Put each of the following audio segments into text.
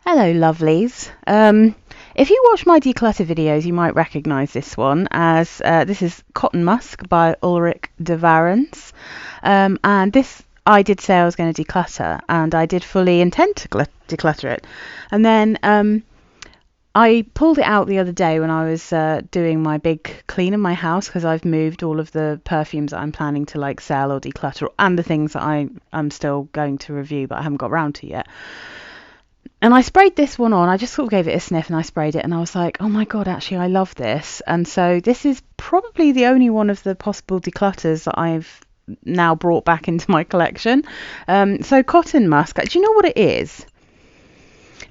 Hello, lovelies. If you watch my declutter videos, you might recognise this one as this is Cotton Musk by Ulrich de Varens. And this I did say I was going to declutter, and I did fully intend to declutter it. And then I pulled it out the other day when I was doing my big clean in my house, because I've moved all of the perfumes that I'm planning to like sell or declutter, and the things that I'm still going to review but I haven't got around to yet. And I sprayed this one on. I just sort of gave it a sniff and I sprayed it, and I was like, oh my God, actually, I love this. And so this is probably the only one of the possible declutters that I've now brought back into my collection. So Cotton Musk, do you know what it is?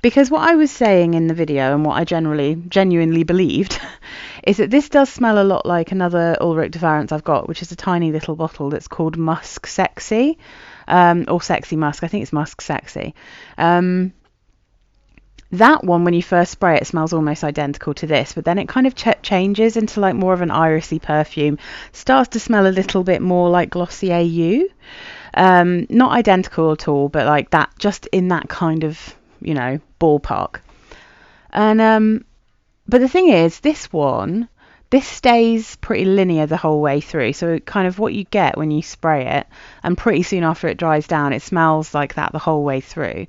Because what I was saying in the video, and what I genuinely believed, is that this does smell a lot like another Ulrich de Varens I've got, which is a tiny little bottle that's called Musk Sexy, or Sexy Musk. I think it's Musk Sexy. That one, when you first spray it, smells almost identical to this, but then it kind of changes into like more of an irisy perfume. Starts to smell a little bit more like Glossier You. Not identical at all, but like that, just in that kind of, ballpark. And but the thing is, this stays pretty linear the whole way through. So kind of what you get when you spray it, and pretty soon after it dries down, it smells like that the whole way through.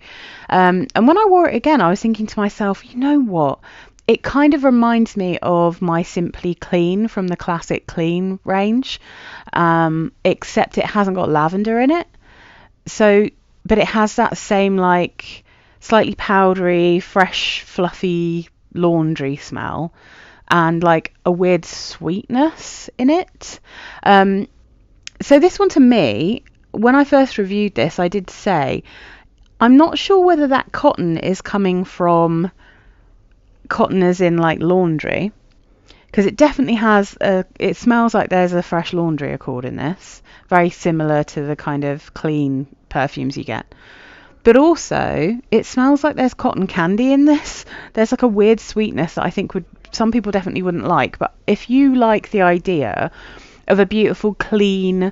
And when I wore it again, I was thinking to myself, you know what? It kind of reminds me of my Simply Clean from the Classic Clean range, except it hasn't got lavender in it. So, but it has that same like slightly powdery, fresh, fluffy laundry smell, and like a weird sweetness in it. So this one, to me, when I first reviewed this, I did say I'm not sure whether that cotton is coming from cotton as in like laundry, because it definitely has it smells like there's a fresh laundry accord in this, very similar to the kind of clean perfumes you get. But also, it smells like there's cotton candy in this. There's like a weird sweetness that I think some people definitely wouldn't like. But if you like the idea of a beautiful, clean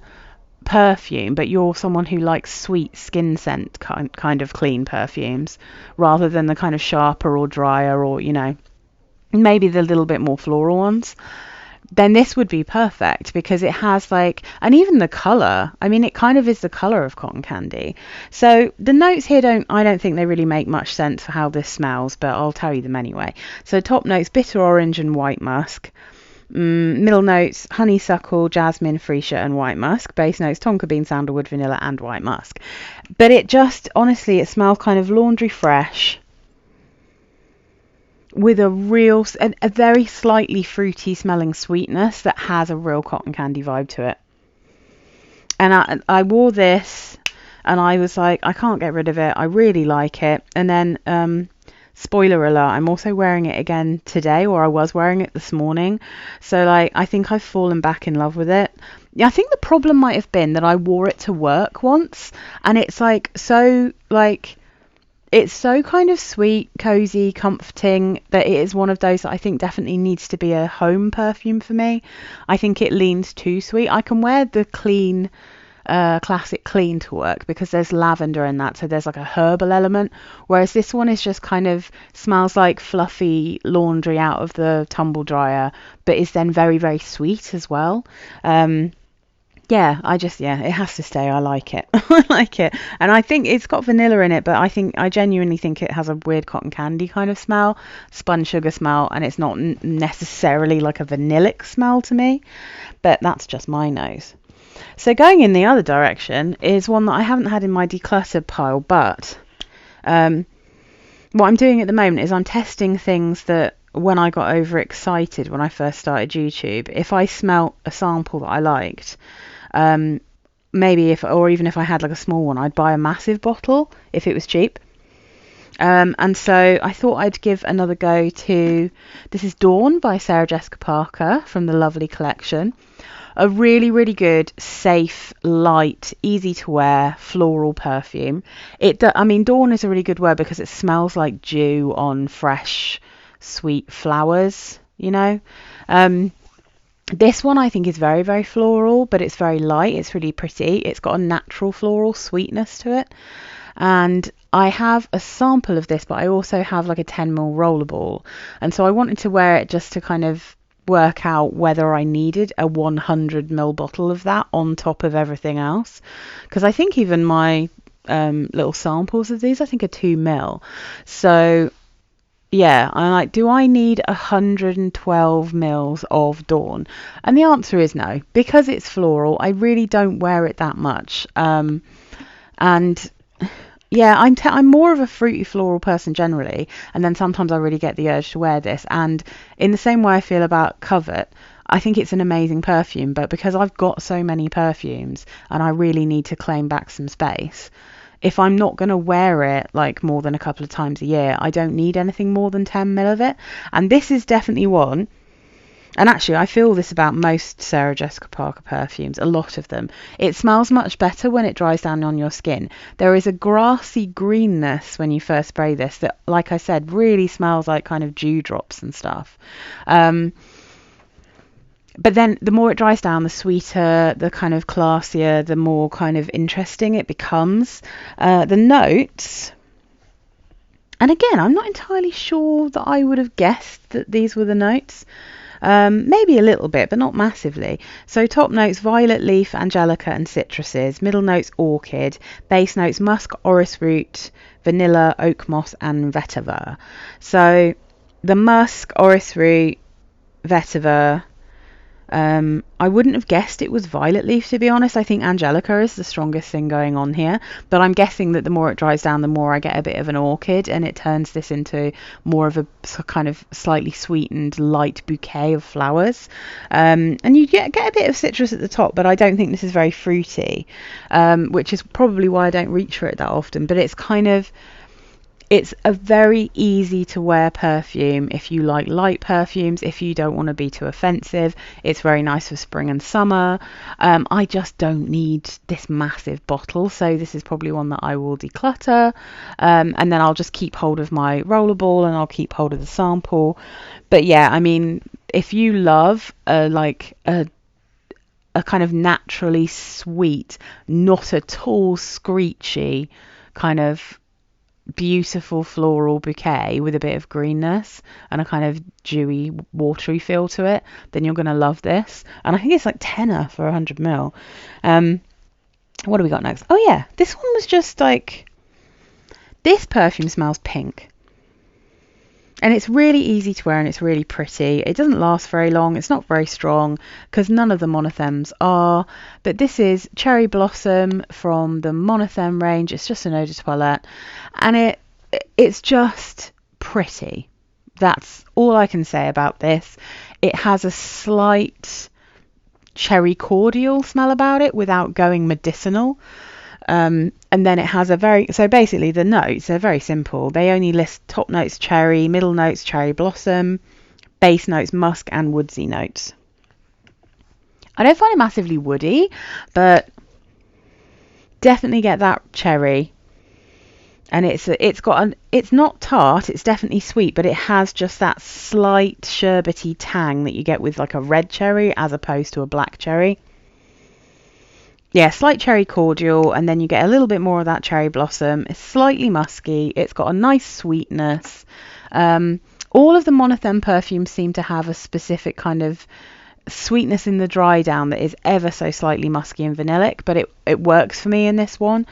perfume, but you're someone who likes sweet skin scent kind of clean perfumes, rather than the kind of sharper or drier or, maybe the little bit more floral ones, then this would be perfect, because it has like, and even the colour, I mean, it kind of is the colour of cotton candy. So the notes here I don't think they really make much sense for how this smells, but I'll tell you them anyway. So top notes, bitter orange and white musk. Middle notes, honeysuckle, jasmine, freesia and white musk. Base notes, tonka bean, sandalwood, vanilla and white musk. But it just, honestly, it smells kind of laundry fresh, with a very slightly fruity smelling sweetness that has a real cotton candy vibe to it. And I wore this and I was like, I can't get rid of it. I really like it. And then, spoiler alert, I'm also wearing it again today, or I was wearing it this morning. So like, I think I've fallen back in love with it. I think the problem might have been that I wore it to work once, and it's like, so like, it's so kind of sweet, cozy, comforting, that it is one of those that I think definitely needs to be a home perfume for me. I think it leans too sweet. I can wear the clean, classic clean to work, because there's lavender in that, so there's like a herbal element, whereas this one is just kind of smells like fluffy laundry out of the tumble dryer, but is then very, very sweet as well. It has to stay. I like it. I like it. And I think it's got vanilla in it, but I genuinely think it has a weird cotton candy kind of smell, spun sugar smell, and it's not necessarily like a vanillic smell to me, but that's just my nose. So going in the other direction is one that I haven't had in my declutter pile, but what I'm doing at the moment is I'm testing things that, when I got overexcited when I first started YouTube, if I smelt a sample that I liked, maybe even if I had like a small one, I'd buy a massive bottle if it was cheap. And so I thought I'd give another go to, this is Dawn by Sarah Jessica Parker from the Lovely collection. A really, really good, safe, light, easy to wear floral perfume. Dawn is a really good word because it smells like dew on fresh, sweet flowers, This one I think is very, very floral, but it's very light. It's really pretty. It's got a natural floral sweetness to it. And I have a sample of this, but I also have like a 10 ml rollerball. And so I wanted to wear it just to kind of work out whether I needed a 100 ml bottle of that on top of everything else. Because I think even my little samples of these, I think are 2 ml. So yeah, I'm like, do I need 112 mils of Dawn? And the answer is no, because it's floral. I really don't wear it that much. And yeah, I'm more of a fruity floral person generally, and then sometimes I really get the urge to wear this. And in the same way I feel about Covet, I think it's an amazing perfume, but because I've got so many perfumes and I really need to claim back some space, if I'm not going to wear it like more than a couple of times a year, I don't need anything more than 10 ml of it. And this is definitely one. And actually, I feel this about most Sarah Jessica Parker perfumes, a lot of them. It smells much better when it dries down on your skin. There is a grassy greenness when you first spray this that, like I said, really smells like kind of dewdrops and stuff. But then the more it dries down, the sweeter, the kind of classier, the more kind of interesting it becomes. The notes, and again, I'm not entirely sure that I would have guessed that these were the notes. Maybe a little bit, but not massively. So top notes, violet leaf, angelica and citruses. Middle notes, orchid. Base notes, musk, orris root, vanilla, oak moss and vetiver. So the musk, orris root, vetiver, I wouldn't have guessed it was violet leaf, to be honest. I think angelica is the strongest thing going on here, but I'm guessing that the more it dries down, the more I get a bit of an orchid, and it turns this into more of a kind of slightly sweetened light bouquet of flowers. And you get a bit of citrus at the top, but I don't think this is very fruity, which is probably why I don't reach for it that often. But it's a very easy to wear perfume if you like light perfumes, if you don't want to be too offensive. It's very nice for spring and summer. I just don't need this massive bottle, so this is probably one that I will declutter, and then I'll just keep hold of my rollerball and I'll keep hold of the sample. But yeah, I mean, if you love a kind of naturally sweet, not at all screechy kind of beautiful floral bouquet with a bit of greenness and a kind of dewy, watery feel to it, then you're going to love this. And I think it's like tenner for 100 ml. What do we got next? Oh yeah, this one was just like, this perfume smells pink. And it's really easy to wear and it's really pretty. It doesn't last very long. It's not very strong because none of the Monothems are. But this is Cherry Blossom from the Monotherm range. It's just an eau de toilette. And it's just pretty. That's all I can say about this. It has a slight cherry cordial smell about it without going medicinal. And then it has so basically the notes are very simple. They only list top notes cherry, middle notes cherry blossom, base notes musk and woodsy notes. I don't find it massively woody, but definitely get that cherry. And it's not tart, it's definitely sweet, but it has just that slight sherbety tang that you get with like a red cherry as opposed to a black cherry. Yeah, slight cherry cordial, and then you get a little bit more of that cherry blossom. It's slightly musky. It's got a nice sweetness. All of the Monotherm perfumes seem to have a specific kind of sweetness in the dry down that is ever so slightly musky and vanillic, but it works for me in this one.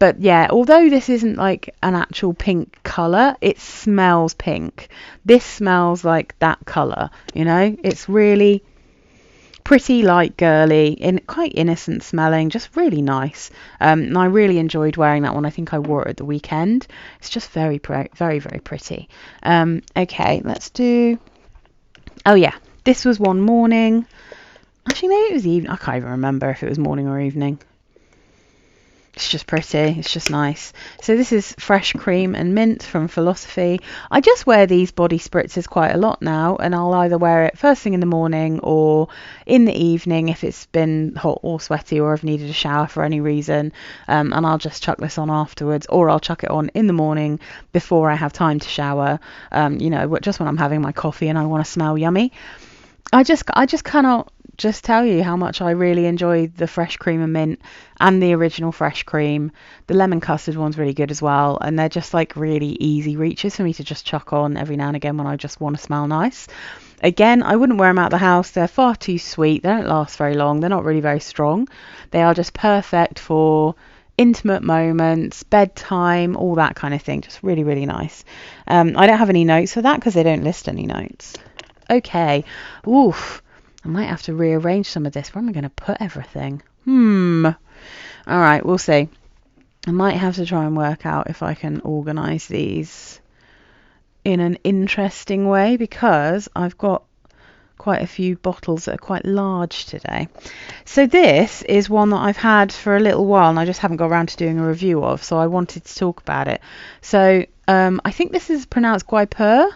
But yeah, although this isn't like an actual pink colour, it smells pink. This smells like that colour, you know? It's really pretty light girly, quite innocent smelling, just really nice. And I really enjoyed wearing that one. I think I wore it at the weekend. It's just very, very, very pretty. Okay, let's do... Oh yeah, this was one morning. Actually, maybe it was evening. I can't even remember if it was morning or evening. It's just pretty. It's just nice. So this is Fresh Cream and Mint from Philosophy. I just wear these body spritzers quite a lot now, and I'll either wear it first thing in the morning or in the evening if it's been hot or sweaty or I've needed a shower for any reason, and I'll just chuck this on afterwards, or I'll chuck it on in the morning before I have time to shower, just when I'm having my coffee and I want to smell yummy. I just cannot just tell you how much I really enjoy the fresh cream and mint and the original fresh cream. The lemon custard one's really good as well, and they're just like really easy reaches for me to just chuck on every now and again when I just want to smell nice. Again, I wouldn't wear them out of the house. They're far too sweet. They don't last very long. They're not really very strong. They are just perfect for intimate moments, bedtime, all that kind of thing. Just really, really nice. I don't have any notes for that because they don't list any notes. Okay. Oof. I might have to rearrange some of this. Where am I going to put everything? All right, we'll see. I might have to try and work out if I can organise these in an interesting way, because I've got quite a few bottles that are quite large today. So this is one that I've had for a little while and I just haven't got around to doing a review of, so I wanted to talk about it. So I think this is pronounced Guipure.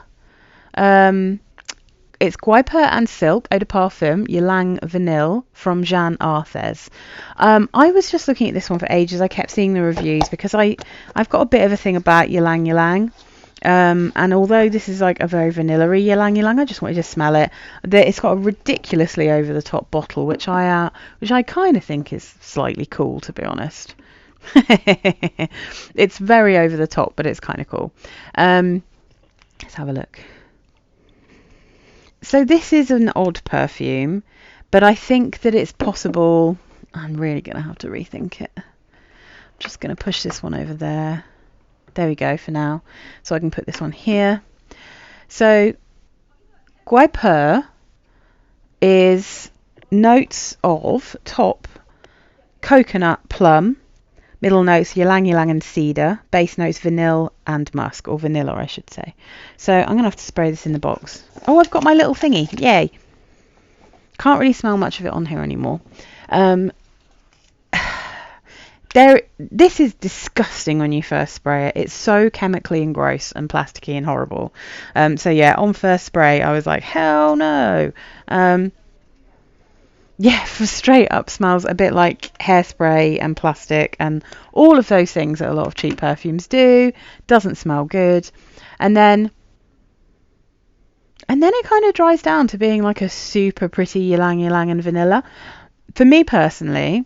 It's Guipure and Silk Eau de Parfum Ylang Vanille from Jeanne Arthes. I was just looking at this one for ages. I kept seeing the reviews because I've got a bit of a thing about Ylang Ylang. And although this is like a very vanilla-y Ylang Ylang, I just wanted to smell it. It's got a ridiculously over-the-top bottle, which I kind of think is slightly cool, to be honest. It's very over the top, but it's kind of cool. Let's have a look. So this is an odd perfume, but I think that it's possible. I'm really going to have to rethink it. I'm just going to push this one over there. There we go for now. So I can put this one here. So Guipure is notes of top coconut, plum, middle notes ylang ylang and cedar, base notes vanilla and musk, or vanilla I should say. So I'm going to have to spray this in the box. Oh, I've got my little thingy. Yay. Can't really smell much of it on here anymore. This is disgusting when you first spray it. It's so chemically and gross and plasticky and horrible. So yeah, on first spray, I was like, hell no. Yeah, straight up smells a bit like hairspray and plastic and all of those things that a lot of cheap perfumes do. Doesn't smell good. And then it kind of dries down to being like a super pretty ylang ylang and vanilla. For me personally,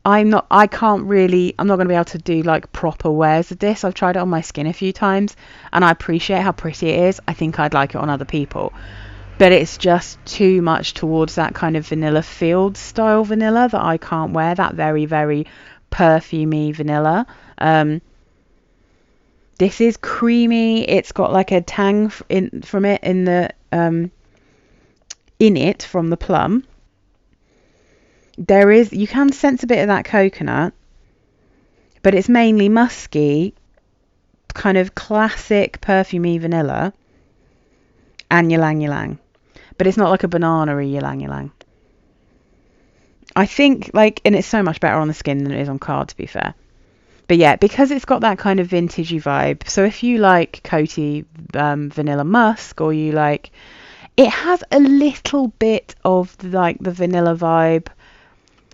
I'm not going to be able to do like proper wears of this. I've tried it on my skin a few times and I appreciate how pretty it is. I think I'd like it on other people, but it's just too much towards that kind of vanilla field style vanilla that I can't wear, that very, very perfumey vanilla. This is creamy. It's got like a tang from the plum. You can sense a bit of that coconut, but it's mainly musky, kind of classic perfumey vanilla and ylang ylang. But it's not like a banana-y ylang ylang. I think and it's so much better on the skin than it is on card, to be fair. But yeah, because it's got that kind of vintagey vibe. So if you like Coty vanilla musk, or you like, it has a little bit of like the vanilla vibe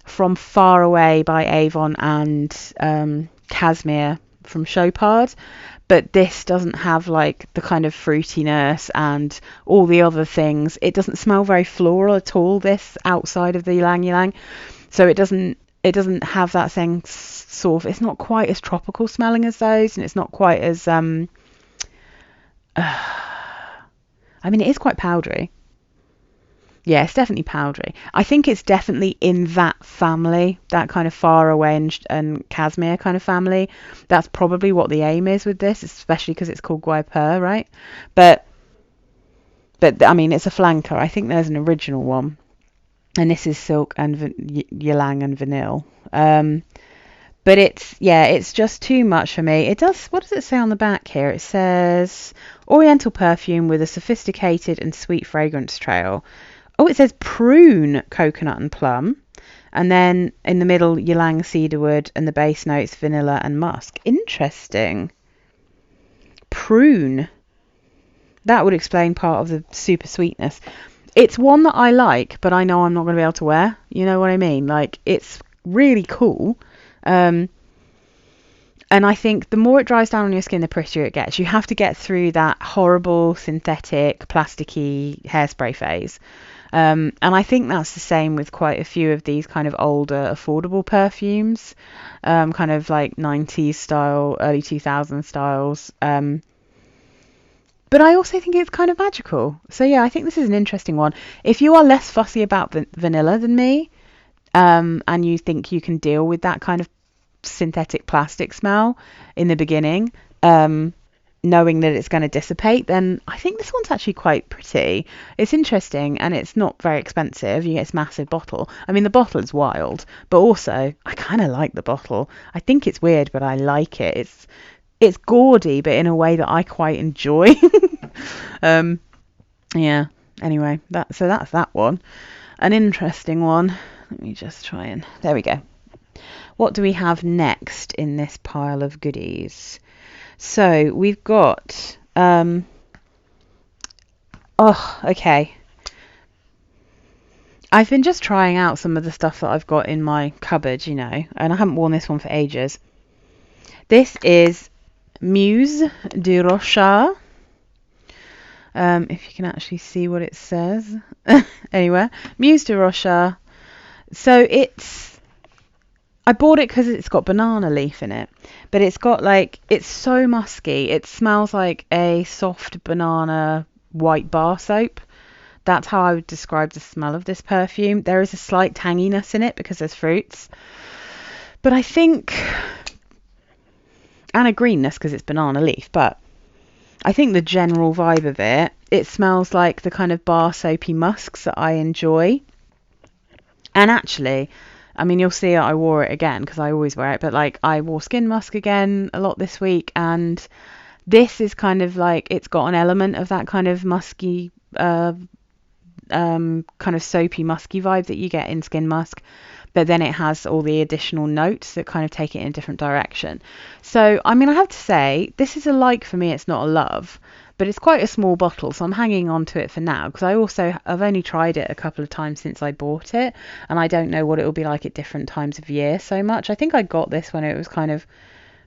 from Far Away by Avon and Cashmere from Chopard, but this doesn't have like the kind of fruitiness and all the other things. It doesn't smell very floral at all, this, outside of the ylang ylang. So it doesn't have that same sort of, it's not quite as tropical smelling as those, and it's not quite as I mean, it is quite powdery. Yeah, it's definitely powdery. I think it's definitely in that family, that kind of Far Away and Cashmere kind of family. That's probably what the aim is with this, especially because it's called Guipure, right? But I mean, it's a flanker. I think there's an original one, and this is Silk and Ylang and Vanille. But it's just too much for me. What does it say on the back here? It says Oriental perfume with a sophisticated and sweet fragrance trail. Oh, it says prune, coconut and plum. And then in the middle, ylang, cedarwood, and the base notes, vanilla and musk. Interesting. Prune. That would explain part of the super sweetness. It's one that I like, but I know I'm not going to be able to wear. You know what I mean? Like, it's really cool. And I think the more it dries down on your skin, the prettier it gets. You have to get through that horrible synthetic, plasticky hairspray phase. And I think that's the same with quite a few of these kind of older, affordable perfumes, kind of like 90s style, early 2000s styles. But I also think it's kind of magical. So yeah, I think this is an interesting one. If you are less fussy about vanilla than me, and you think you can deal with that kind of synthetic plastic smell in the beginning, knowing that it's going to dissipate, then I think this one's actually quite pretty. It's interesting and it's not very expensive. You get this massive bottle. I mean, the bottle is wild, but also I kind of like the bottle. I think it's weird, but I like it. It's gaudy, but in a way that I quite enjoy. Yeah. Anyway, that's that one. An interesting one. Let me just try and... There we go. What do we have next in this pile of goodies? So we've got... okay. I've been just trying out some of the stuff that I've got in my cupboard, you know, and I haven't worn this one for ages. This is Muse de Rochas. If you can actually see what it says. Anyway, Muse de Rochas. So I bought it because it's got banana leaf in it, but it's so musky. It smells like a soft banana white bar soap. That's how I would describe the smell of this perfume. There is a slight tanginess in it because there's fruits, but I think, and a greenness because it's banana leaf, but I think the general vibe of it smells like the kind of bar soapy musks that I enjoy. And actually, I mean, you'll see I wore it again because I always wear it, but like I wore Skin Musk again a lot this week, and this is kind of like, it's got an element of that kind of musky, kind of soapy musky vibe that you get in Skin Musk, but then it has all the additional notes that kind of take it in a different direction. So, I mean, I have to say, this is a like for me, it's not a love, but it's quite a small bottle, so I'm hanging on to it for now, because I've only tried it a couple of times since I bought it, and I don't know what it will be like at different times of year so much. I think I got this when it was kind of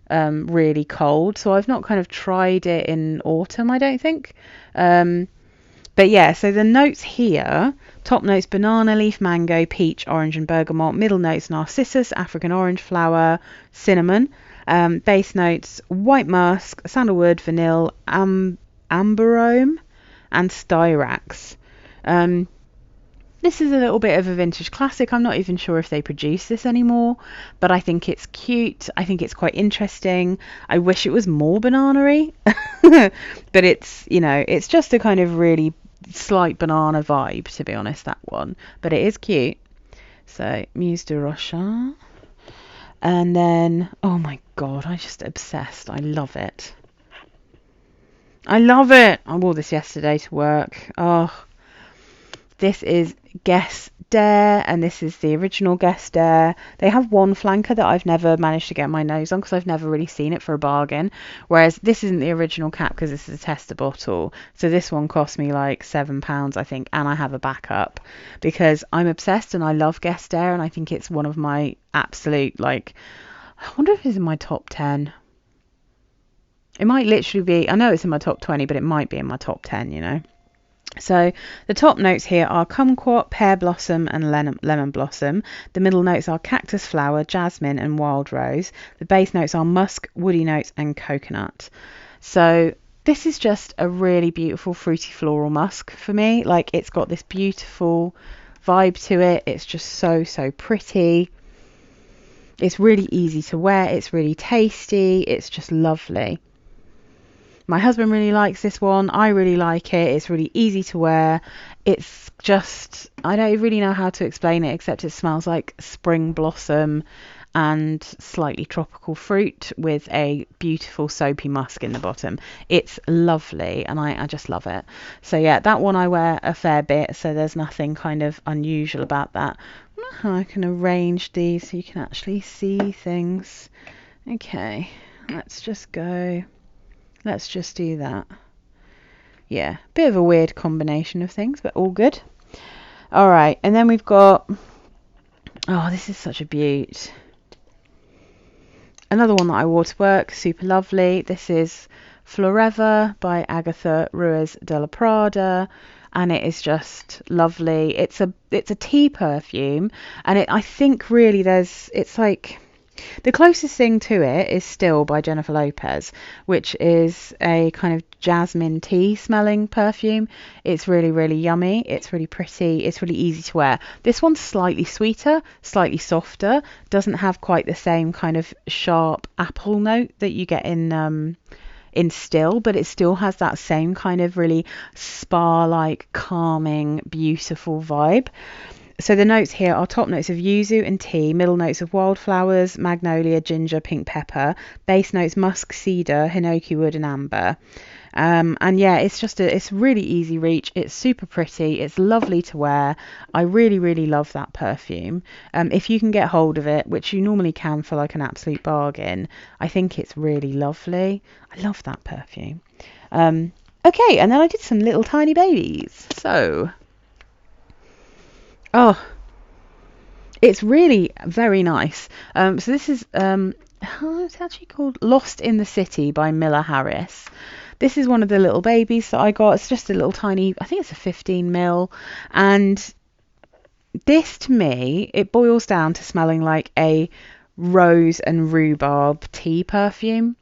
really cold, so I've not kind of tried it in autumn, I don't think. But yeah, so the notes here, top notes banana leaf, mango, peach, orange and bergamot. Middle notes narcissus, African orange flower, cinnamon. Base notes white musk, sandalwood, vanilla, amberome and styrax. This is a little bit of a vintage classic. I'm not even sure if they produce this anymore, but I think it's cute. I think it's quite interesting. I wish it was more banana-y, but it's just a kind of really slight banana vibe, to be honest, that one. But it is cute. So, Muse de Rochas. And then, oh my god, I'm just obsessed. I love it. I love it. I wore this yesterday to work. Oh, this is Guess Dare, and this is the original Guess Dare. They have one flanker that I've never managed to get my nose on because I've never really seen it for a bargain, whereas this isn't the original cap because this is a tester bottle. So this one cost me like £7, I think, and I have a backup because I'm obsessed and I love Guess Dare, and I think it's one of my absolute, like, I wonder if it's in my top 10. It might literally be, I know it's in my top 20, but it might be in my top 10, you know. So the top notes here are kumquat, pear blossom and lemon blossom. The middle notes are cactus flower, jasmine and wild rose. The base notes are musk, woody notes and coconut. So this is just a really beautiful fruity floral musk for me. Like, it's got this beautiful vibe to it. It's just so pretty. It's really easy to wear. It's really tasty. It's just lovely. My husband really likes this one. I really like it. It's really easy to wear. It's just, I don't really know how to explain it, except it smells like spring blossom and slightly tropical fruit with a beautiful soapy musk in the bottom. It's lovely, and I just love it. So yeah, that one I wear a fair bit, so there's nothing kind of unusual about that. I don't know how I can arrange these so you can actually see things. Okay, let's just go. Let's just do that. Yeah, bit of a weird combination of things, but all good. All right, and then we've got, oh, this is such a beaut. Another one that I wore to work, super lovely. This is Florever by Agatha Ruiz de la Prada, and it is just lovely. It's a tea perfume, and I think really it's like the closest thing to it is Still by Jennifer Lopez, which is a kind of jasmine tea smelling perfume. It's really, really yummy. It's really pretty. It's really easy to wear. This one's slightly sweeter, slightly softer, doesn't have quite the same kind of sharp apple note that you get in Still, but it still has that same kind of really spa-like, calming, beautiful vibe. So the notes here are top notes of yuzu and tea, middle notes of wildflowers, magnolia, ginger, pink pepper, base notes musk, cedar, hinoki wood and amber. And yeah, it's really easy reach. It's super pretty. It's lovely to wear. I really, really love that perfume. If you can get hold of it, which you normally can for like an absolute bargain, I think it's really lovely. I love that perfume. Okay, and then I did some little tiny babies. So, oh, it's really very nice. So this is it's actually called Lost in the City by Miller Harris. This is one of the little babies that I got. It's just a little tiny, I think it's a 15 ml. And this, to me, it boils down to smelling like a rose and rhubarb tea perfume.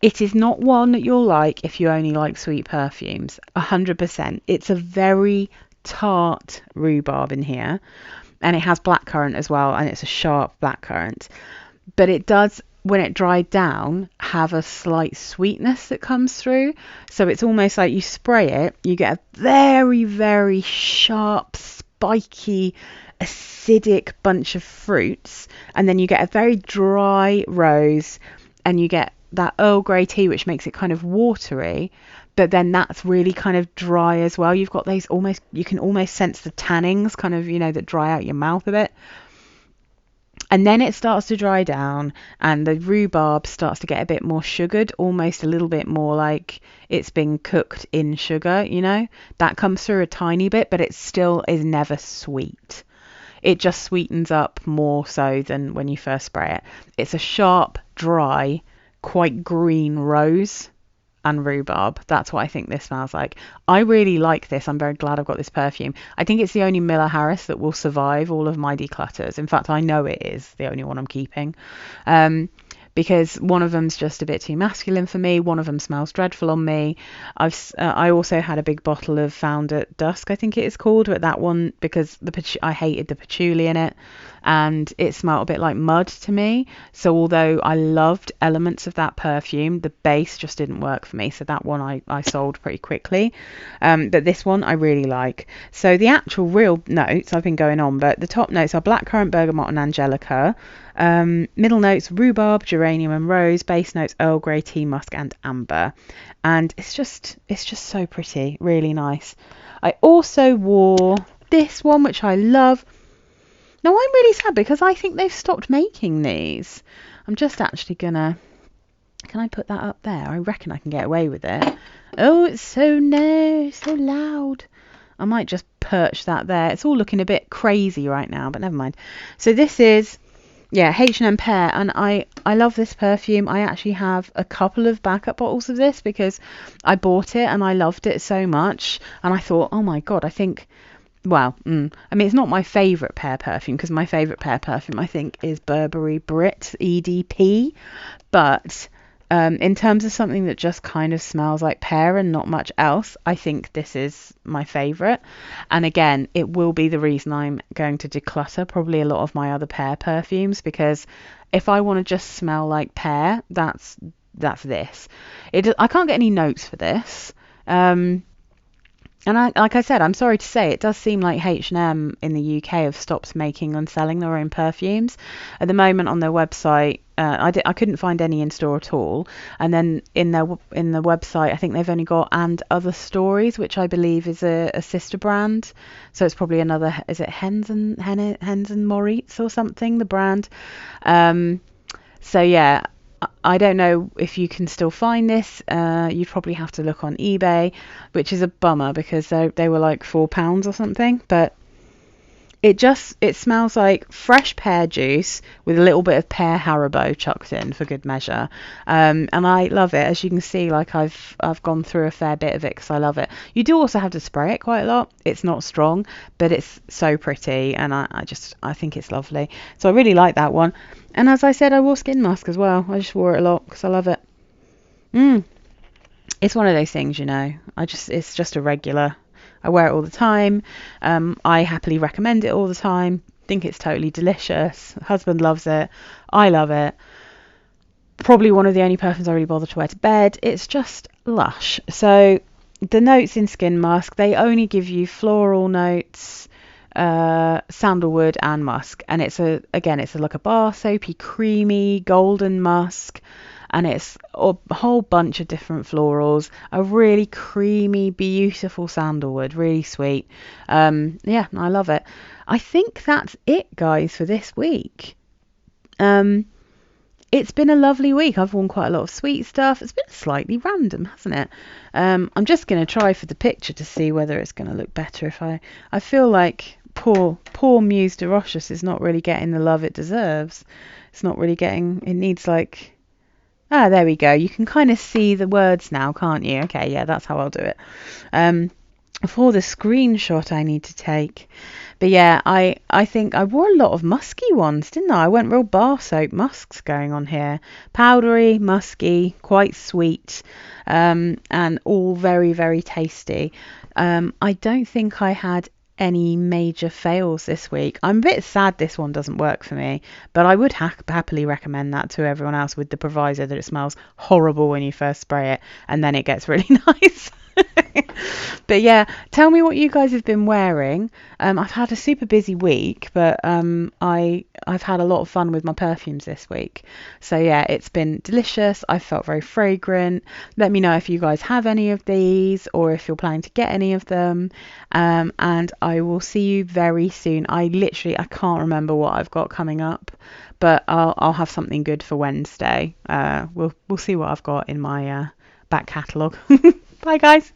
It is not one that you'll like if you only like sweet perfumes. 100%. It's a very tart rhubarb in here. And it has blackcurrant as well. And it's a sharp blackcurrant. But it does, when it dried down, have a slight sweetness that comes through. So it's almost like you spray it, you get a very, very sharp, spiky, acidic bunch of fruits, and then you get a very dry rose, and you get that Earl Grey tea, which makes it kind of watery, but then that's really kind of dry as well. You've got those almost, you can almost sense the tannins kind of, that dry out your mouth a bit. And then it starts to dry down and the rhubarb starts to get a bit more sugared, almost a little bit more like it's been cooked in sugar, That comes through a tiny bit, but it still is never sweet. It just sweetens up more so than when you first spray it. It's a sharp, dry, quite green rose and rhubarb. That's what I think this smells like. I really like this. I'm very glad I've got this perfume. I think it's the only Miller Harris that will survive all of my declutters. In fact, I know it is the only one I'm keeping. Because one of them's just a bit too masculine for me. One of them smells dreadful on me. I also had a big bottle of Found at Dusk, I think it is called, but that one, because I hated the patchouli in it, and it smelled a bit like mud to me. So although I loved elements of that perfume, the base just didn't work for me. So that one I sold pretty quickly. But this one I really like. So the actual real notes, I've been going on, but the top notes are blackcurrant, bergamot and angelica. Middle notes rhubarb, geranium and rose. Base notes Earl Grey, tea, musk and amber. And it's just so pretty, really nice. I also wore this one, which I love. Now I'm really sad because I think they've stopped making these. I'm just actually gonna, can I put that up there? I reckon I can get away with it. Oh, it's so loud. I might just perch that there. It's all looking a bit crazy right now, but never mind. So this is, H&M Pear, and I love this perfume. I actually have a couple of backup bottles of this because I bought it and I loved it so much, and I thought, oh my god, I think, well, I mean, it's not my favourite pear perfume, because my favourite pear perfume, I think, is Burberry Brit EDP, but in terms of something that just kind of smells like pear and not much else, I think this is my favourite. And again, it will be the reason I'm going to declutter probably a lot of my other pear perfumes, because if I want to just smell like pear, that's this. I can't get any notes for this. And like I said, I'm sorry to say, it does seem like H&M in the UK have stopped making and selling their own perfumes. At the moment on their website, I couldn't find any in store at all. And then in the website, I think they've only got And Other Stories, which I believe is a sister brand. So it's probably another, is it Hens and Moritz or something, the brand? So yeah. I don't know if you can still find this. You'd probably have to look on eBay, which is a bummer because they were like £4 or something. But It smells like fresh pear juice with a little bit of pear Haribo chucked in for good measure. And I love it. As you can see, like I've gone through a fair bit of it because I love it. You do also have to spray it quite a lot. It's not strong, but it's so pretty, and I think it's lovely. So I really like that one. And as I said, I wore Skin Musk as well. I just wore it a lot because I love it. It's one of those things, it's just a regular. I wear it all the time. I happily recommend it all the time. Think it's totally delicious. Husband loves it. I love it. Probably one of the only perfumes I really bother to wear to bed. It's just lush. So the notes in Skin Musk, they only give you floral notes, sandalwood and musk, and it's like a bar soapy, creamy golden musk. And it's a whole bunch of different florals, a really creamy, beautiful sandalwood, really sweet. Yeah, I love it. I think that's it, guys, for this week. It's been a lovely week. I've worn quite a lot of sweet stuff. It's been slightly random, hasn't it? I'm just going to try for the picture to see whether it's going to look better. If I feel like poor Muse de Rochas is not really getting the love it deserves. It's not really getting. It needs like. There we go. You can kind of see the words now, can't you? Okay, yeah, that's how I'll do it. For the screenshot I need to take. But yeah, I think I wore a lot of musky ones, didn't I? I went real bar soap musks going on here. Powdery, musky, quite sweet, and all very, very tasty. I don't think I had any major fails this week. I'm a bit sad this one doesn't work for me, but I would happily recommend that to everyone else with the proviso that it smells horrible when you first spray it and then it gets really nice. But yeah, tell me what you guys have been wearing. I've had a super busy week, but I've had a lot of fun with my perfumes this week. So yeah, it's been delicious. I felt very fragrant. Let me know if you guys have any of these or if you're planning to get any of them. And I will see you very soon. I can't remember what I've got coming up, but I'll have something good for Wednesday. We'll see what I've got in my back catalogue. Bye guys.